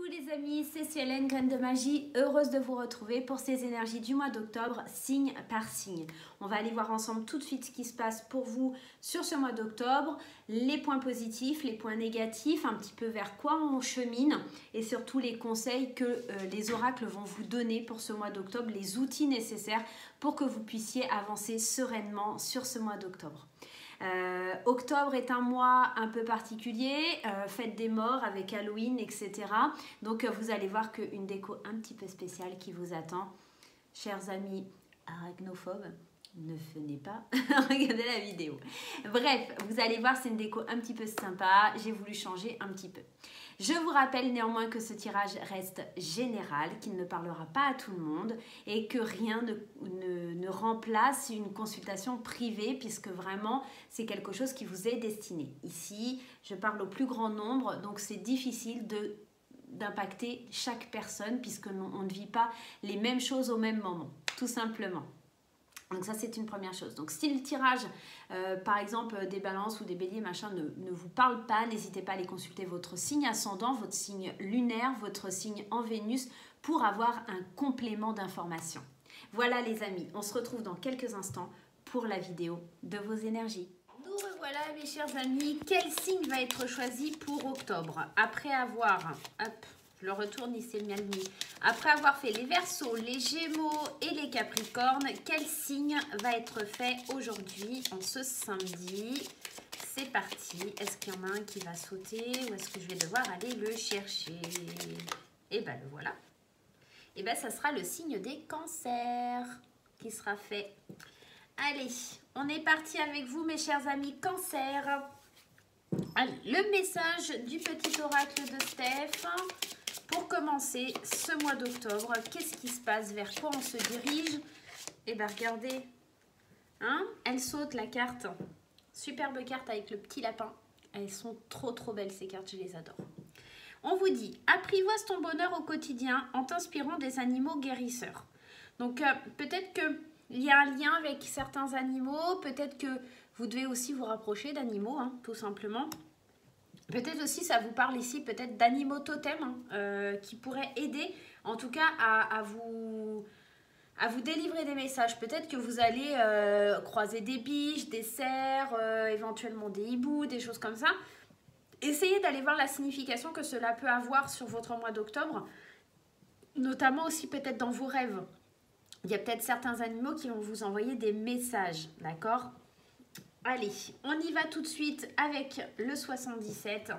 les amis, c'est Cielène, Graine de Magie, heureuse de vous retrouver pour ces énergies du mois d'octobre, signe par signe. On va aller voir ensemble tout de suite ce qui se passe pour vous sur ce mois d'octobre, les points positifs, les points négatifs, un petit peu vers quoi on chemine et surtout les conseils que les oracles vont vous donner pour ce mois d'octobre, les outils nécessaires pour que vous puissiez avancer sereinement sur ce mois d'octobre. Octobre est un mois un peu particulier, fête des morts avec Halloween, etc. Donc vous allez voir qu'une déco un petit peu spéciale qui vous attend. Chers amis arachnophobes, ne venez pas regarder la vidéo. Bref, vous allez voir, c'est une déco un petit peu sympa. J'ai voulu changer un petit peu. Je vous rappelle néanmoins que ce tirage reste général, qu'il ne parlera pas à tout le monde et que rien ne remplace une consultation privée puisque vraiment c'est quelque chose qui vous est destiné. Ici, je parle au plus grand nombre, donc c'est difficile d'impacter chaque personne puisqu'on ne vit pas les mêmes choses au même moment, tout simplement. Donc ça, c'est une première chose. Donc si le tirage, par exemple, des balances ou des béliers, machin, ne vous parle pas, n'hésitez pas à aller consulter votre signe ascendant, votre signe lunaire, votre signe en Vénus pour avoir un complément d'information. Voilà les amis, on se retrouve dans quelques instants pour la vidéo de vos énergies. Nous revoilà mes chers amis, quel signe va être choisi pour octobre? Après avoir... Hop, je le retourne ici, le miel. Après avoir fait les Verseaux, les Gémeaux et les Capricornes, quel signe va être fait aujourd'hui, en ce samedi? C'est parti. Est-ce qu'il y en a un qui va sauter ou est-ce que je vais devoir aller le chercher? Et bien, le voilà. Et bien, ça sera le signe des Cancers qui sera fait. Allez, on est parti avec vous, mes chers amis Cancer. Allez, le message du petit oracle de Steph. Pour commencer ce mois d'octobre, qu'est-ce qui se passe? Vers quoi on se dirige? Eh bien, regardez, hein, elle saute la carte. Superbe carte avec le petit lapin. Elles sont trop belles ces cartes, je les adore. On vous dit, apprivoise ton bonheur au quotidien en t'inspirant des animaux guérisseurs. Donc, peut-être qu'il y a un lien avec certains animaux, peut-être que vous devez aussi vous rapprocher d'animaux, hein, tout simplement. Peut-être aussi, ça vous parle ici peut-être d'animaux totems qui pourraient aider, en tout cas, à vous délivrer des messages. Peut-être que vous allez croiser des biches, des cerfs, éventuellement des hiboux, des choses comme ça. Essayez d'aller voir la signification que cela peut avoir sur votre mois d'octobre, notamment aussi peut-être dans vos rêves. Il y a peut-être certains animaux qui vont vous envoyer des messages, d'accord ? Allez, on y va tout de suite avec le 77.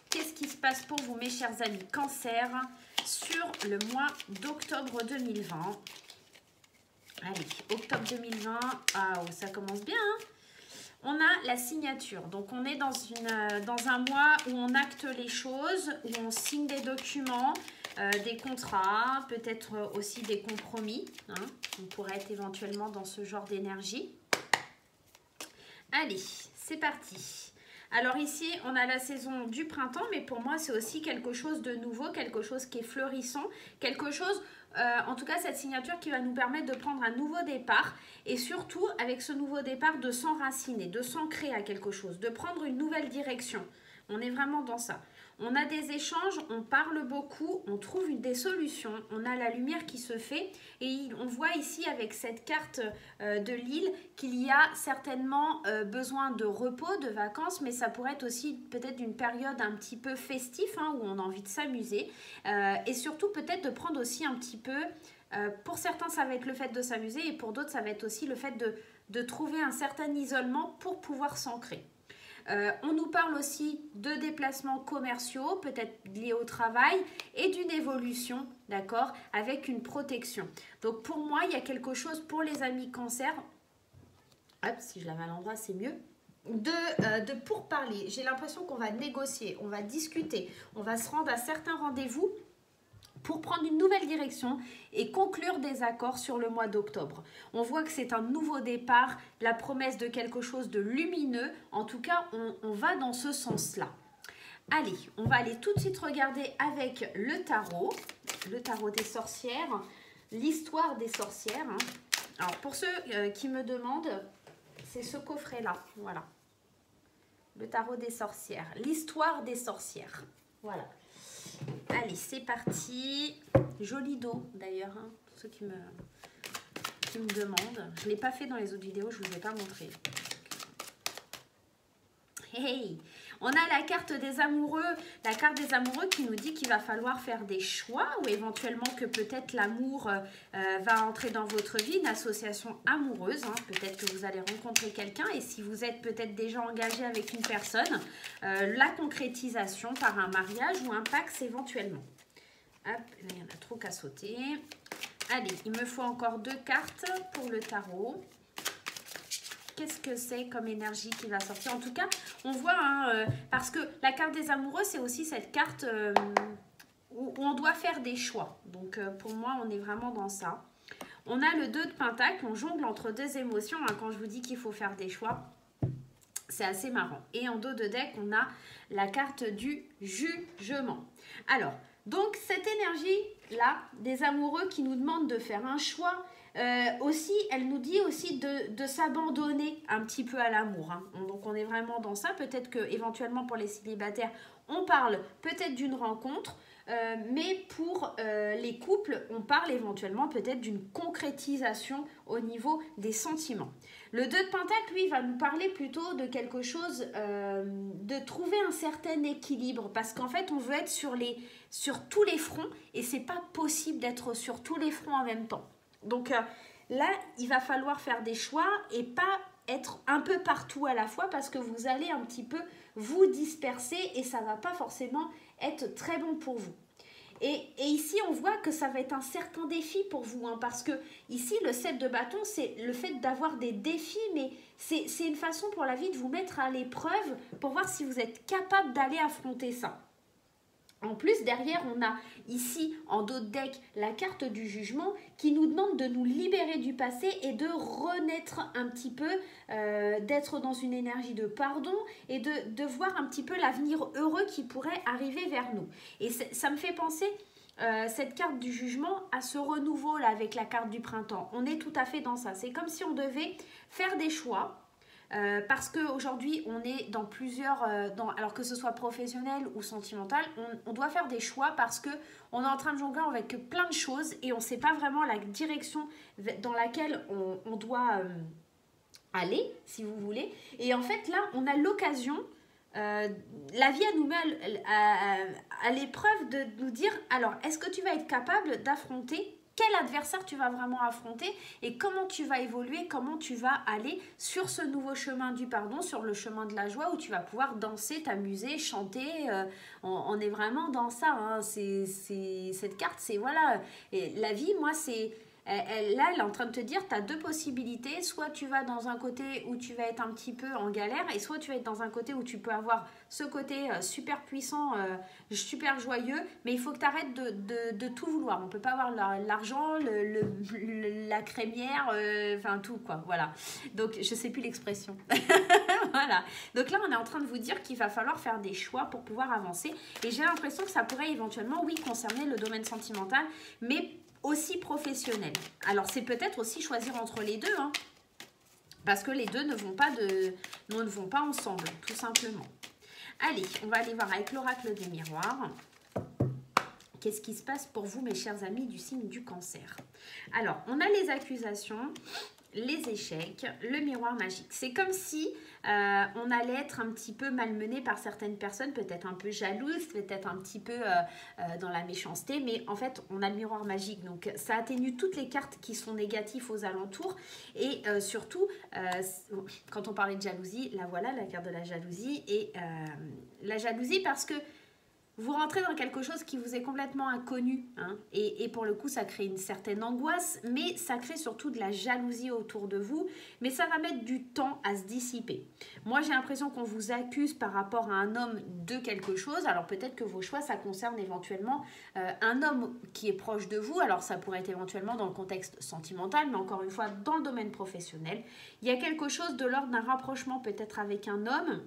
Qu'est-ce qui se passe pour vous, mes chers amis Cancer, sur le mois d'octobre 2020? Allez, octobre 2020, ça commence bien, hein? On a la signature. Donc, on est dans un mois où on acte les choses, où on signe des documents, des contrats, peut-être aussi des compromis. Hein. On pourrait être éventuellement dans ce genre d'énergie. Allez, c'est parti. Alors ici, on a la saison du printemps, mais pour moi, c'est aussi quelque chose de nouveau, quelque chose qui est fleurissant, quelque chose, en tout cas, cette signature qui va nous permettre de prendre un nouveau départ et surtout, avec ce nouveau départ, de s'enraciner, de s'ancrer à quelque chose, de prendre une nouvelle direction. On est vraiment dans ça. On a des échanges, on parle beaucoup, on trouve des solutions, on a la lumière qui se fait et on voit ici avec cette carte de l'île qu'il y a certainement besoin de repos, de vacances, mais ça pourrait être aussi peut-être d'une période un petit peu festive hein, où on a envie de s'amuser et surtout peut-être de prendre aussi un petit peu, pour certains ça va être le fait de s'amuser et pour d'autres ça va être aussi le fait de trouver un certain isolement pour pouvoir s'ancrer. On nous parle aussi de déplacements commerciaux, peut-être liés au travail, et d'une évolution, d'accord, avec une protection. Donc pour moi, il y a quelque chose pour les amis Cancer, hop, si je la mets à l'endroit, c'est mieux, de pourparler. J'ai l'impression qu'on va négocier, on va discuter, on va se rendre à certains rendez-vous pour prendre une nouvelle direction et conclure des accords sur le mois d'octobre. On voit que c'est un nouveau départ, la promesse de quelque chose de lumineux. En tout cas, on va dans ce sens-là. Allez, on va aller tout de suite regarder avec le tarot des sorcières, l'histoire des sorcières. Hein. Alors, pour ceux qui me demandent, c'est ce coffret-là, voilà. Le tarot des sorcières, l'histoire des sorcières, voilà. Allez, Allez, c'est parti. Joli dos d'ailleurs, hein, pour ceux qui me demandent. Je ne l'ai pas fait dans les autres vidéos, je ne vous ai pas montré. Hey, on a la carte des amoureux qui nous dit qu'il va falloir faire des choix ou éventuellement que peut-être l'amour va entrer dans votre vie, une association amoureuse. Hein. Peut-être que vous allez rencontrer quelqu'un et si vous êtes peut-être déjà engagé avec une personne, la concrétisation par un mariage ou un pax éventuellement. Hop, là il y en a trop qu'à sauter. Allez, il me faut encore 2 cartes pour le tarot. Qu'est-ce que c'est comme énergie qui va sortir? En tout cas, on voit, hein, parce que la carte des amoureux, c'est aussi cette carte où on doit faire des choix. Donc, pour moi, on est vraiment dans ça. On a le 2 de Pentacle, on jongle entre 2 émotions. Hein, quand je vous dis qu'il faut faire des choix, c'est assez marrant. Et en dos de deck, on a la carte du jugement. Alors, donc, cette énergie-là, des amoureux qui nous demandent de faire un choix, aussi, elle nous dit aussi de s'abandonner un petit peu à l'amour. Hein. Donc, on est vraiment dans ça. Peut-être que éventuellement pour les célibataires, on parle peut-être d'une rencontre, mais pour les couples, on parle éventuellement peut-être d'une concrétisation au niveau des sentiments. Le 2 de Pentacle, lui, va nous parler plutôt de quelque chose, de trouver un certain équilibre, parce qu'en fait, on veut être sur tous les fronts, et c'est pas possible d'être sur tous les fronts en même temps. Donc là, il va falloir faire des choix et pas être un peu partout à la fois parce que vous allez un petit peu vous disperser et ça ne va pas forcément être très bon pour vous. Et ici, on voit que ça va être un certain défi pour vous, hein, parce que ici, le 7 de bâton, c'est le fait d'avoir des défis, mais c'est une façon pour la vie de vous mettre à l'épreuve pour voir si vous êtes capable d'aller affronter ça. En plus, derrière, on a ici, en dos de deck, la carte du jugement qui nous demande de nous libérer du passé et de renaître un petit peu, d'être dans une énergie de pardon et de voir un petit peu l'avenir heureux qui pourrait arriver vers nous. Et ça me fait penser, cette carte du jugement, à ce renouveau là avec la carte du printemps. On est tout à fait dans ça. C'est comme si on devait faire des choix. Parce qu'aujourd'hui, on est dans plusieurs, alors que ce soit professionnel ou sentimental, on doit faire des choix parce qu'on est en train de jongler avec plein de choses et on ne sait pas vraiment la direction dans laquelle on doit aller, si vous voulez. Et en fait, là, on a l'occasion, la vie elle nous met à l'épreuve de nous dire, alors, est-ce que tu vas être capable d'affronter quel adversaire tu vas vraiment affronter et comment tu vas évoluer, comment tu vas aller sur ce nouveau chemin du pardon, sur le chemin de la joie où tu vas pouvoir danser, t'amuser, chanter. On est vraiment dans ça. Hein. Cette carte, c'est voilà. Et la vie, moi, c'est... là, elle est en train de te dire, tu as 2 possibilités. Soit tu vas dans un côté où tu vas être un petit peu en galère et soit tu vas être dans un côté où tu peux avoir ce côté super puissant, super joyeux, mais il faut que tu arrêtes de tout vouloir. On ne peut pas avoir l'argent, la crémière, enfin tout quoi, voilà. Donc, je ne sais plus l'expression. Voilà. Donc là, on est en train de vous dire qu'il va falloir faire des choix pour pouvoir avancer et j'ai l'impression que ça pourrait éventuellement, oui, concerner le domaine sentimental, mais aussi professionnel. Alors, c'est peut-être aussi choisir entre les deux, hein, parce que les deux ne vont pas ensemble, tout simplement. Allez, on va aller voir avec l'oracle des miroirs. Qu'est-ce qui se passe pour vous, mes chers amis du signe du Cancer? Alors, on a les accusations, les échecs, le miroir magique. C'est comme si on allait être un petit peu malmené par certaines personnes, peut-être un peu jalouses, peut-être un petit peu dans la méchanceté, mais en fait, on a le miroir magique. Donc, ça atténue toutes les cartes qui sont négatives aux alentours. Et surtout, quand on parlait de jalousie, là voilà, la carte de la jalousie. Et la jalousie parce que vous rentrez dans quelque chose qui vous est complètement inconnu, hein, et pour le coup, ça crée une certaine angoisse, mais ça crée surtout de la jalousie autour de vous, mais ça va mettre du temps à se dissiper. Moi, j'ai l'impression qu'on vous accuse par rapport à un homme de quelque chose, alors peut-être que vos choix, ça concerne éventuellement un homme qui est proche de vous, alors ça pourrait être éventuellement dans le contexte sentimental, mais encore une fois, dans le domaine professionnel. Il y a quelque chose de l'ordre d'un rapprochement peut-être avec un homme.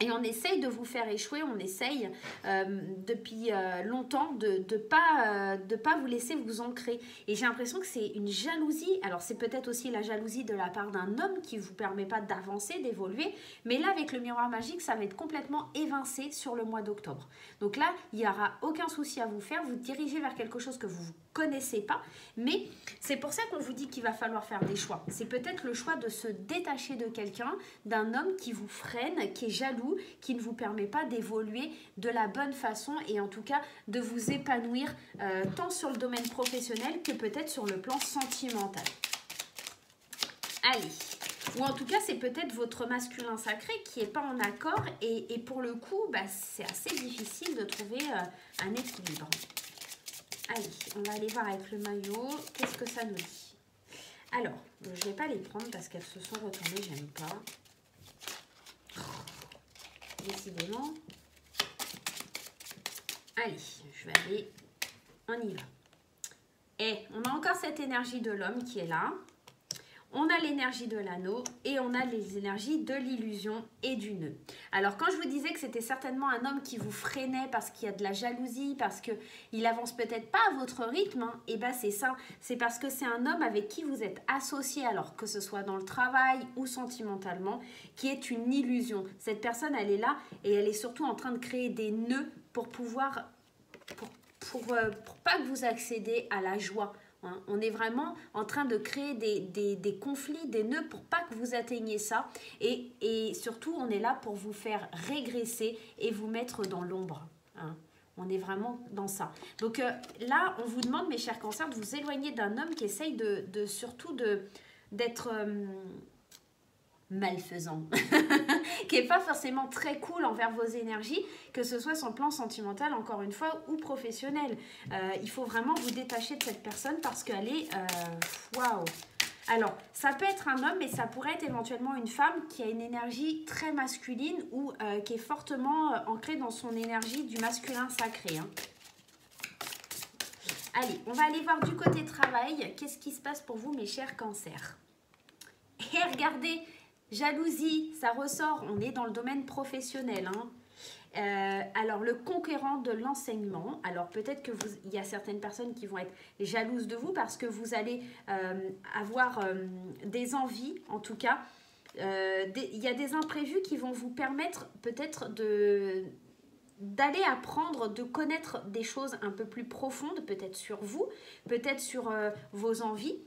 Et on essaye de vous faire échouer, on essaye depuis longtemps de pas vous laisser vous ancrer. Et j'ai l'impression que c'est une jalousie. Alors c'est peut-être aussi la jalousie de la part d'un homme qui ne vous permet pas d'avancer, d'évoluer. Mais là, avec le miroir magique, ça va être complètement évincé sur le mois d'octobre. Donc là, il n'y aura aucun souci à vous faire. Vous dirigez vers quelque chose que vous ne connaissez pas. Mais c'est pour ça qu'on vous dit qu'il va falloir faire des choix. C'est peut-être le choix de se détacher de quelqu'un, d'un homme qui vous freine, qui est jaloux, qui ne vous permet pas d'évoluer de la bonne façon et en tout cas de vous épanouir tant sur le domaine professionnel que peut-être sur le plan sentimental. Allez, ou en tout cas c'est peut-être votre masculin sacré qui n'est pas en accord et pour le coup c'est assez difficile de trouver un équilibre. Allez, on va aller voir avec le maillot, qu'est-ce que ça nous dit? Alors, je ne vais pas les prendre parce qu'elles se sont retournées, j'aime pas. Décidément. Allez, je vais aller, on y va. Et on a encore cette énergie de l'homme qui est là. On a l'énergie de l'anneau et on a les énergies de l'illusion et du nœud. Alors quand je vous disais que c'était certainement un homme qui vous freinait parce qu'il y a de la jalousie, parce qu'il avance peut-être pas à votre rythme, hein, et bien c'est ça, c'est parce que c'est un homme avec qui vous êtes associé, alors que ce soit dans le travail ou sentimentalement, qui est une illusion. Cette personne, elle est là et elle est surtout en train de créer des nœuds pour pouvoir, pour pas que vous accédez à la joie. On est vraiment en train de créer des conflits, des nœuds pour pas que vous atteigniez ça. Et surtout, on est là pour vous faire régresser et vous mettre dans l'ombre. Hein. On est vraiment dans ça. Donc là, on vous demande, mes chers cancers, de vous éloigner d'un homme qui essaye surtout d'être malfaisant, qui n'est pas forcément très cool envers vos énergies, que ce soit sur le plan sentimental, encore une fois, ou professionnel. Il faut vraiment vous détacher de cette personne parce qu'elle est... Waouh! Alors, ça peut être un homme, mais ça pourrait être éventuellement une femme qui a une énergie très masculine ou qui est fortement ancrée dans son énergie du masculin sacré. Hein. Allez, on va aller voir du côté travail. Qu'est-ce qui se passe pour vous, mes chers cancers? Et regardez, jalousie, ça ressort, on est dans le domaine professionnel. Hein. Alors, le conquérant de l'enseignement, alors peut-être qu'il y a certaines personnes qui vont être jalouses de vous parce que vous allez avoir des envies, en tout cas. Il y a des imprévus qui vont vous permettre peut-être d'aller apprendre, de connaître des choses un peu plus profondes, peut-être sur vous, peut-être sur vos envies.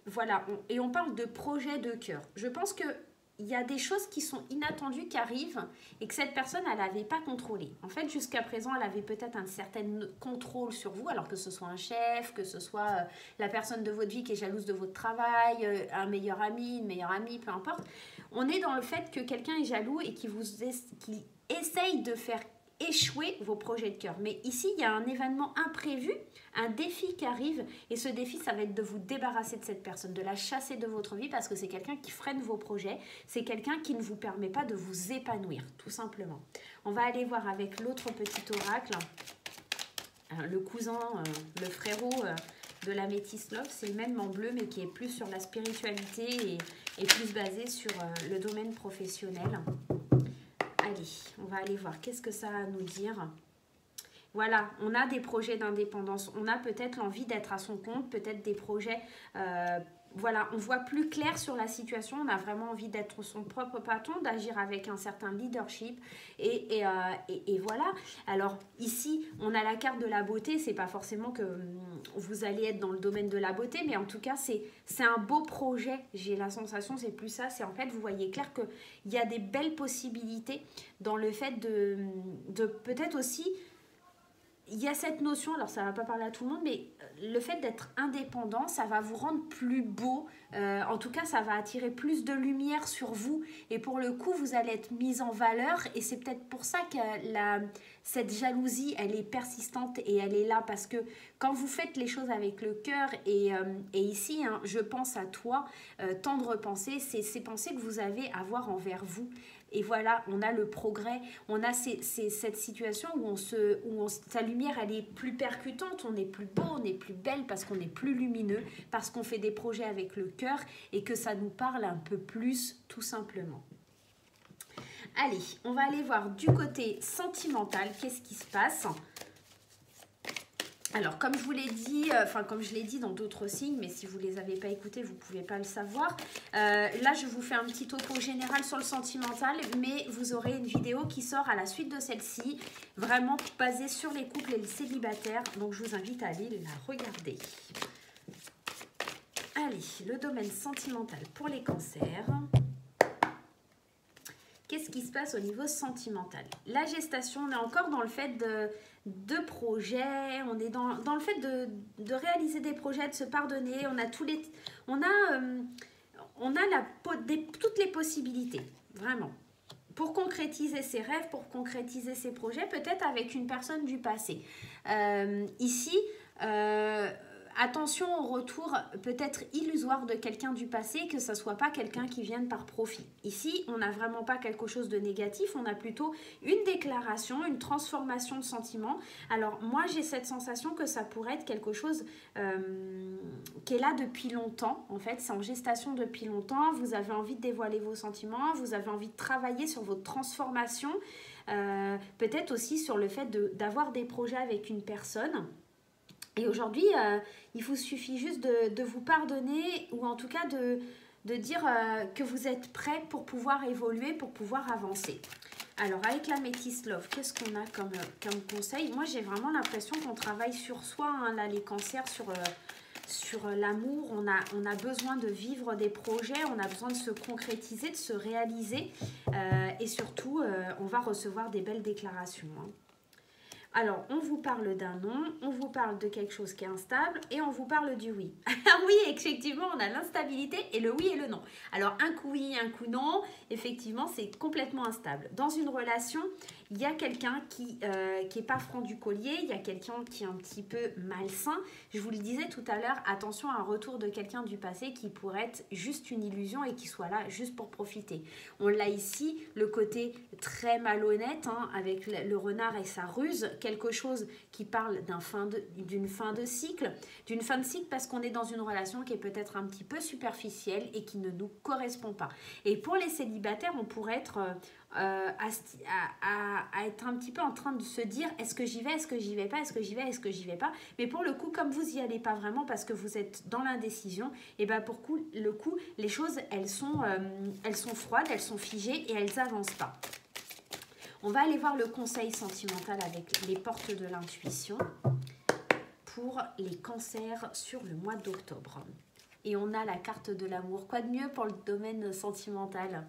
Voilà, et on parle de projet de cœur. Je pense qu'il y a des choses qui sont inattendues qui arrivent et que cette personne, elle n'avait pas contrôlé. En fait, jusqu'à présent, elle avait peut-être un certain contrôle sur vous, alors que ce soit un chef, que ce soit la personne de votre vie qui est jalouse de votre travail, un meilleur ami, une meilleure amie, peu importe. On est dans le fait que quelqu'un est jaloux et qui essaye de faire échouer vos projets de cœur. Mais ici, il y a un événement imprévu, un défi qui arrive et ce défi, ça va être de vous débarrasser de cette personne, de la chasser de votre vie parce que c'est quelqu'un qui freine vos projets, c'est quelqu'un qui ne vous permet pas de vous épanouir, tout simplement. On va aller voir avec l'autre petit oracle, le cousin, le frérot de la Métis Love, c'est le même en bleu mais qui est plus sur la spiritualité et plus basé sur le domaine professionnel. Allez, on va aller voir qu'est-ce que ça a à nous dire. Voilà, on a des projets d'indépendance, on a peut-être l'envie d'être à son compte, peut-être des projets, voilà, on voit plus clair sur la situation, on a vraiment envie d'être son propre patron, d'agir avec un certain leadership et voilà. Alors ici, on a la carte de la beauté, c'est pas forcément que vous allez être dans le domaine de la beauté, mais en tout cas, c'est un beau projet, j'ai la sensation, c'est plus ça, c'est en fait, vous voyez clair qu'il y a des belles possibilités dans le fait de peut-être aussi... Il y a cette notion, alors ça ne va pas parler à tout le monde, mais le fait d'être indépendant, ça va vous rendre plus beau. En tout cas, ça va attirer plus de lumière sur vous. Et pour le coup, vous allez être mise en valeur. Et c'est peut-être pour ça que cette jalousie, elle est persistante et elle est là. Parce que quand vous faites les choses avec le cœur, et ici, hein, je pense à toi, tendre pensée, c'est ces pensées que vous avez à avoir envers vous. Et voilà, on a le progrès, on a cette situation où sa lumière, elle est plus percutante, on est plus beau, on est plus belle parce qu'on est plus lumineux, parce qu'on fait des projets avec le cœur et que ça nous parle un peu plus, tout simplement. Allez, on va aller voir du côté sentimental, qu'est-ce qui se passe? Alors, comme je vous l'ai dit, comme je l'ai dit dans d'autres signes, mais si vous ne les avez pas écoutés, vous ne pouvez pas le savoir. Là, je vous fais un petit topo général sur le sentimental, mais vous aurez une vidéo qui sort à la suite de celle-ci, vraiment basée sur les couples et les célibataires. Donc, je vous invite à aller la regarder. Allez, le domaine sentimental pour les cancers. Qu'est-ce qui se passe au niveau sentimental? La gestation, on est encore dans le fait de projets, on est dans le fait de réaliser des projets, de se pardonner, on a toutes les possibilités, vraiment, pour concrétiser ses rêves, pour concrétiser ses projets, peut-être avec une personne du passé. Ici, attention au retour peut-être illusoire de quelqu'un du passé, que ce ne soit pas quelqu'un qui vienne par profit. Ici, on n'a vraiment pas quelque chose de négatif, on a plutôt une déclaration, une transformation de sentiment. Alors moi, j'ai cette sensation que ça pourrait être quelque chose qui est là depuis longtemps. En fait, c'est en gestation depuis longtemps. Vous avez envie de dévoiler vos sentiments, vous avez envie de travailler sur votre transformation, peut-être aussi sur le fait d'avoir des projets avec une personne. Et aujourd'hui, il vous suffit juste de vous pardonner ou en tout cas de dire que vous êtes prêt pour pouvoir évoluer, pour pouvoir avancer. Alors, avec la Métis Love, qu'est-ce qu'on a comme conseil? Moi, j'ai vraiment l'impression qu'on travaille sur soi, hein, là, les cancers, sur l'amour. On a besoin de vivre des projets, on a besoin de se concrétiser, de se réaliser. Et surtout, on va recevoir des belles déclarations, hein. Alors, on vous parle d'un non, on vous parle de quelque chose qui est instable et on vous parle du oui. Alors oui, effectivement, on a l'instabilité et le oui et le non. Alors, un coup oui, un coup non, effectivement, c'est complètement instable. Dans une relation, il y a quelqu'un qui est pas franc du collier, il y a quelqu'un qui est un petit peu malsain. Je vous le disais tout à l'heure, attention à un retour de quelqu'un du passé qui pourrait être juste une illusion et qui soit là juste pour profiter. On l'a ici, le côté très malhonnête, hein, avec le renard et sa ruse, quelque chose qui parle d'une fin de cycle, parce qu'on est dans une relation qui est peut-être un petit peu superficielle et qui ne nous correspond pas. Et pour les célibataires, on pourrait être à être un petit peu en train de se dire est-ce que j'y vais, est-ce que j'y vais pas, est-ce que j'y vais, est-ce que j'y vais pas. Mais pour le coup, comme vous n'y allez pas vraiment parce que vous êtes dans l'indécision, et ben le coup, les choses elles sont froides, elles sont figées et elles n'avancent pas. On va aller voir le conseil sentimental avec les portes de l'intuition pour les cancers sur le mois d'octobre. Et on a la carte de l'amour. Quoi de mieux pour le domaine sentimental ?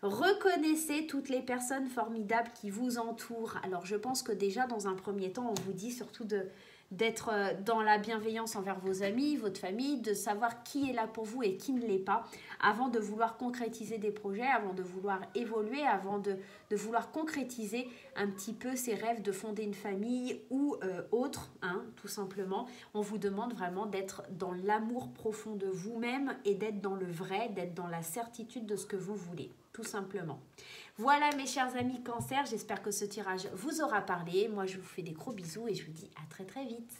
Reconnaissez toutes les personnes formidables qui vous entourent. Alors je pense que déjà dans un premier temps, on vous dit surtout d'être dans la bienveillance envers vos amis, votre famille, de savoir qui est là pour vous et qui ne l'est pas, avant de vouloir concrétiser des projets, avant de vouloir évoluer, avant de vouloir concrétiser un petit peu ses rêves de fonder une famille ou autre, hein, tout simplement. On vous demande vraiment d'être dans l'amour profond de vous-même et d'être dans le vrai, d'être dans la certitude de ce que vous voulez, tout simplement. Voilà mes chers amis cancer, j'espère que ce tirage vous aura parlé. Moi je vous fais des gros bisous et je vous dis à très très vite.